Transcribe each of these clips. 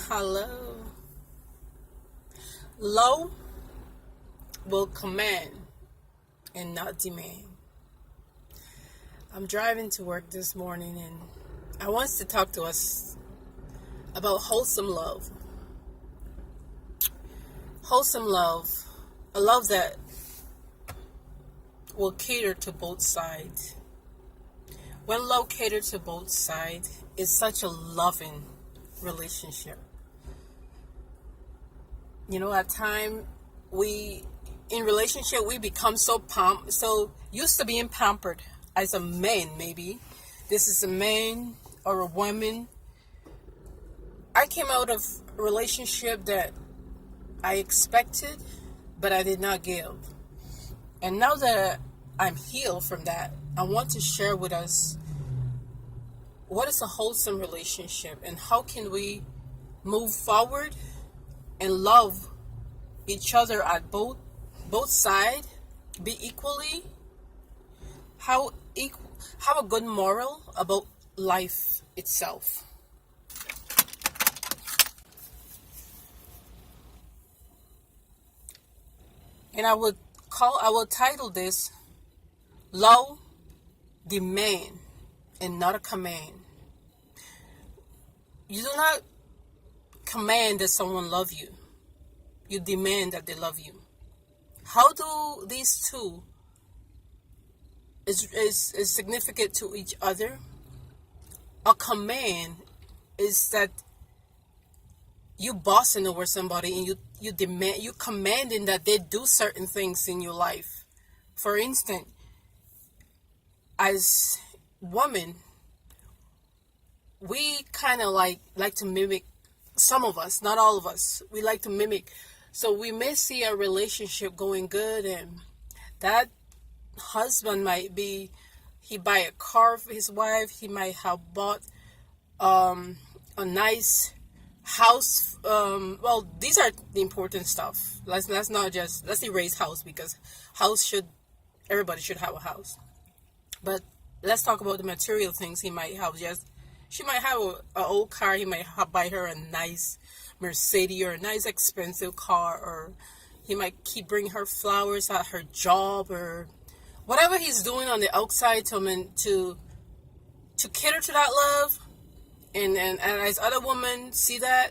Hello. Low will command and not demand. I'm driving to work this morning and I want to talk to us about wholesome love. Wholesome love, a love that will cater to both sides. When love caters to both sides, it's such a loving relationship. At time in relationship we become so used to being pampered as a man. Maybe this is a man or a woman. I came out of a relationship that I expected, but I did not give. And now that I'm healed from that, I want to share with us what is a wholesome relationship and how can we move forward and love each other at both sides, be equally, have a good moral about life itself. And I will title this Love Demand and Not a Command. You do not command that someone love you. You demand that they love you. How do these two is significant to each other? A command is that you bossing over somebody and you commanding that they do certain things in your life. For instance, as women, we kind of like to mimic. Some of us, not all of us, we like to mimic. So we may see a relationship going good and that husband he buy a car for his wife. He might have bought a nice house. These are the important stuff. Let's erase house, because everybody should have a house. But let's talk about the material things he might have. She might have an old car. He might buy her a nice Mercedes or a nice expensive car, or he might keep bringing her flowers at her job, or whatever he's doing on the outside to cater to that love. And as other women see that,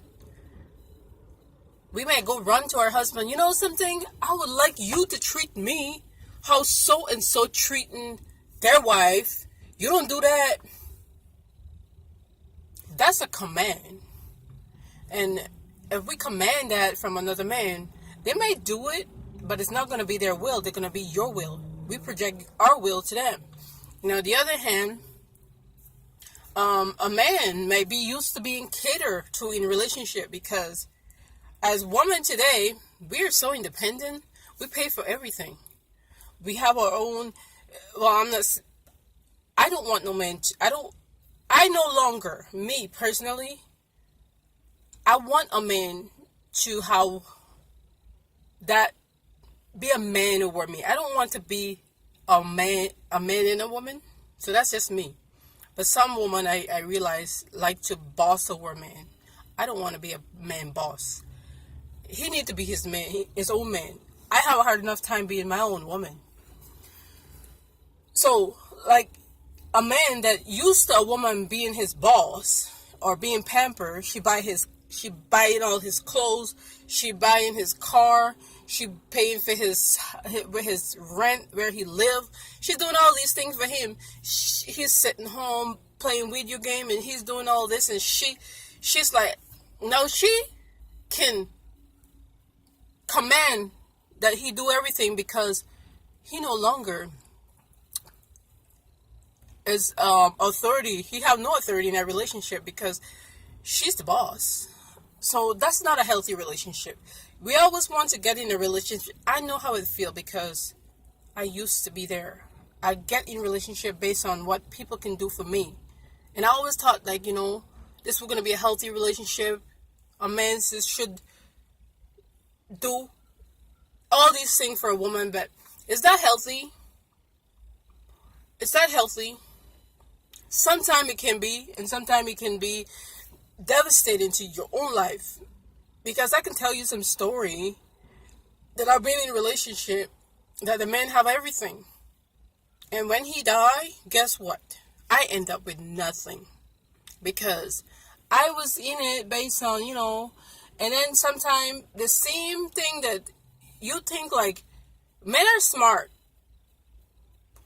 we may go run to our husband. You know something? I would like you to treat me how so and so treating their wife. You don't do that. That's a command. And if we command that from another man, they may do it, but it's not going to be their will. They're going to be your will. We project our will to them. Now, on the other hand, a man may be used to being catered to in a relationship, because as women today, we are so independent. We pay for everything. We have our own. I don't want no man. I no longer, me personally, I want a man to have that, be a man over me. I don't want to be a man and a woman. So that's just me. But some women, I realize, like to boss over a man. I don't want to be a man boss. He needs to be his man, his own man. I have a hard enough time being my own woman. So, like, a man that used to a woman being his boss or being pampered, she buying all his clothes, she buying his car, she paying for his rent where he live. She's doing all these things for him. He's sitting home playing video game and he's doing all this, and she's like, no, she can command that he do everything, because he no longer is authority. He have no authority in that relationship because she's the boss. So that's not a healthy relationship. We always want to get in a relationship. I know how it feels because I used to be there. I get in relationship based on what people can do for me. And I always thought, this was going to be a healthy relationship. A man should do all these things for a woman. But is that healthy? Is that healthy? Sometimes it can be, and sometimes it can be devastating to your own life. Because I can tell you some story that I've been in a relationship that the man have everything. And when he die, guess what? I end up with nothing. Because I was in it based on, and then sometimes the same thing that you think like men are smart.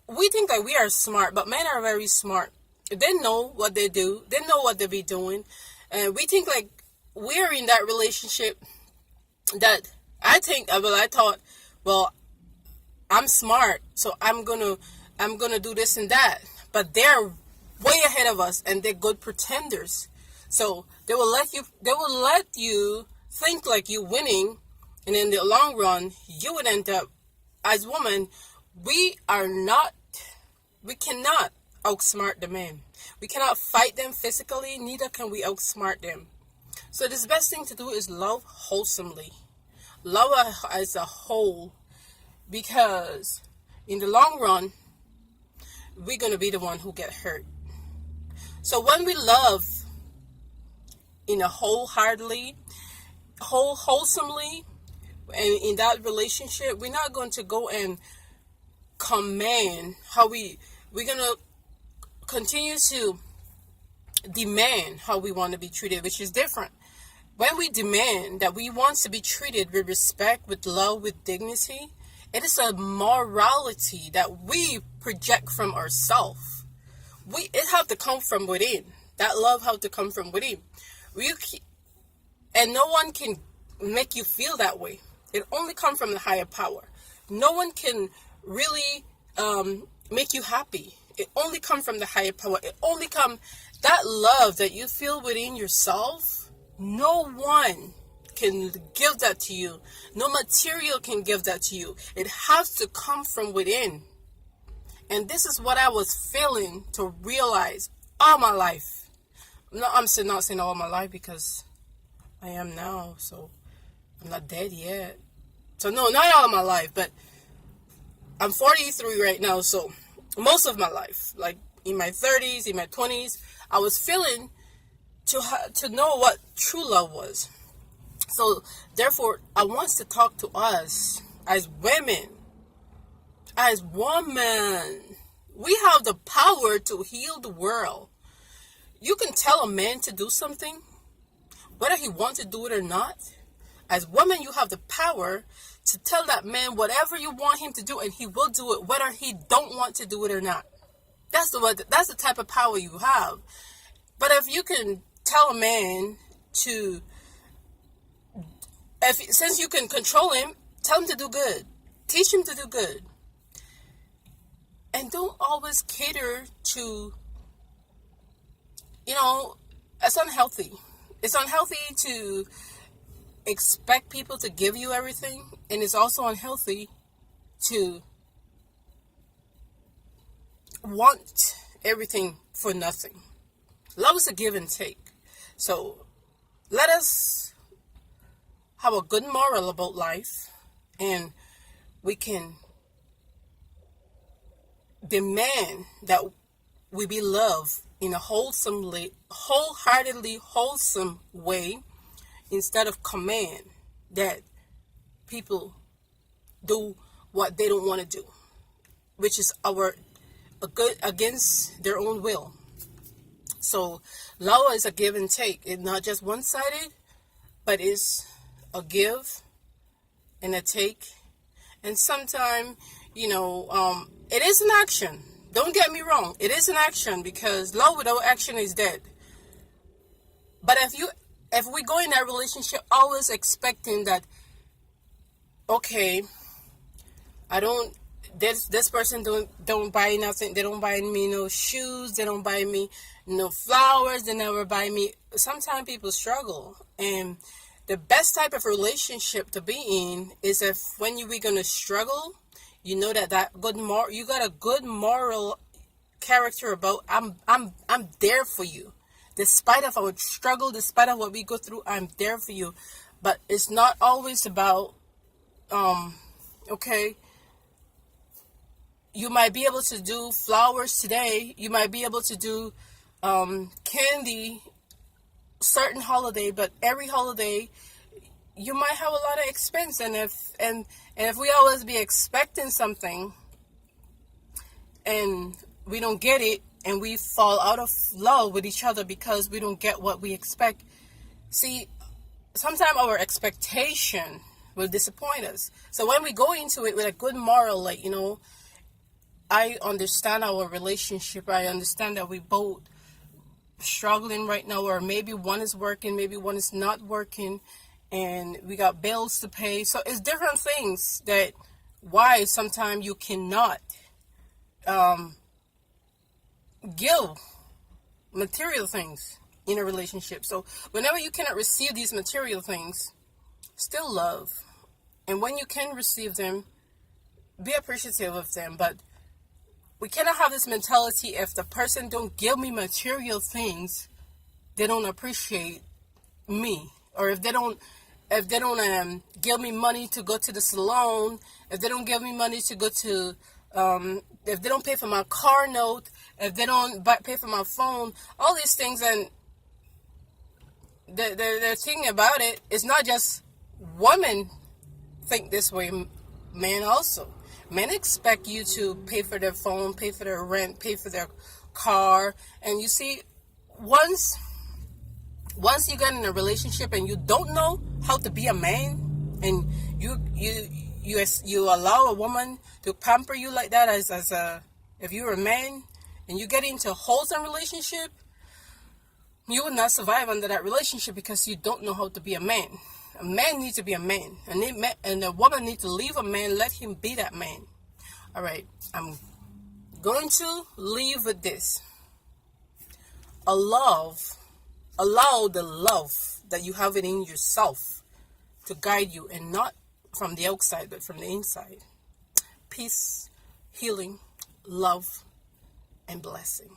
We think that we are smart, but men are very smart. They know what they do. They know what they be doing. And we think like we're in that relationship that I thought, well, I'm smart, so I'm gonna do this and that. But they're way ahead of us, and they're good pretenders. So they will let you think like you're winning, and in the long run, you would end up, as women, we cannot outsmart the men. We cannot fight them physically, neither can we outsmart them. So the best thing to do is love wholesomely. Love as a whole, because in the long run, we're going to be the one who get hurt. So when we love in a wholesomely, and in that relationship, we're not going to go and command we're going to continue to demand how we want to be treated, which is different. When we demand that we want to be treated with respect, with love, with dignity, it is a morality that we project from ourselves. It have to come from within. That love have to come from within. And no one can make you feel that way. It only comes from the higher power. No one can really make you happy. It only comes from the higher power. It only comes, that love that you feel within yourself, no one can give that to you. No material can give that to you. It has to come from within. And this is what I was failing to realize all my life. No, I'm not saying all my life, because I am now, so I'm not dead yet. So no, not all of my life, but I'm 43 right now, so most of my life, like in my 30s, in my 20s, I was failing to know what true love was. So therefore, I want to talk to us as women. As women, we have the power to heal the world. You can tell a man to do something, whether he wants to do it or not. As women, you have the power to tell that man whatever you want him to do, and he will do it, whether he don't want to do it or not. That's the type of power you have. But if you can tell a man since you can control him, tell him to do good. Teach him to do good. And don't always cater to, it's unhealthy. It's unhealthy to expect people to give you everything. And it's also unhealthy to want everything for nothing. Love is a give and take. So let us have a good moral about life, and we can demand that we be loved in a wholeheartedly wholesome way, instead of command that people do what they don't want to do, which is against their own will. So love is a give and take. It's not just one-sided, but it's a give and a take. And sometimes, it is an action. Don't get me wrong. It is an action, because love without action is dead. But if we go in that relationship always expecting that, okay, this person don't buy nothing. They don't buy me no shoes. They don't buy me no flowers. They never buy me. Sometimes people struggle, and the best type of relationship to be in is when we're gonna struggle, you got a good moral character about I'm there for you, despite of our struggle, despite of what we go through. I'm there for you. But it's not always about okay, you might be able to do flowers today. You might be able to do candy certain holiday, but every holiday you might have a lot of expense, and if we always be expecting something and we don't get it, and we fall out of love with each other because we don't get what we expect. See, sometimes our expectation will disappoint us. So when we go into it with a good moral, like, I understand our relationship. I understand that we both struggling right now, or maybe one is working, maybe one is not working, and we got bills to pay. So it's different things that why sometimes you cannot give material things in a relationship. So whenever you cannot receive these material things, still love. And when you can receive them, be appreciative of them. But we cannot have this mentality: if the person don't give me material things, they don't appreciate me. Or if they don't give me money to go to the salon, if they don't give me money to go to if they don't pay for my car note, if they don't pay for my phone, all these things. And the thing about it is not just women think this way, men also. Men expect you to pay for their phone, pay for their rent, pay for their car. And you see, once you get in a relationship and you don't know how to be a man, and you allow a woman to pamper you like that if you're a man, and you get into a wholesome relationship, you will not survive under that relationship because you don't know how to be a man. A man needs to be a man, and a woman needs to leave a man, let him be that man. All right, I'm going to leave with this. Allow the love that you have within yourself to guide you, and not from the outside, but from the inside. Peace, healing, love, and blessing.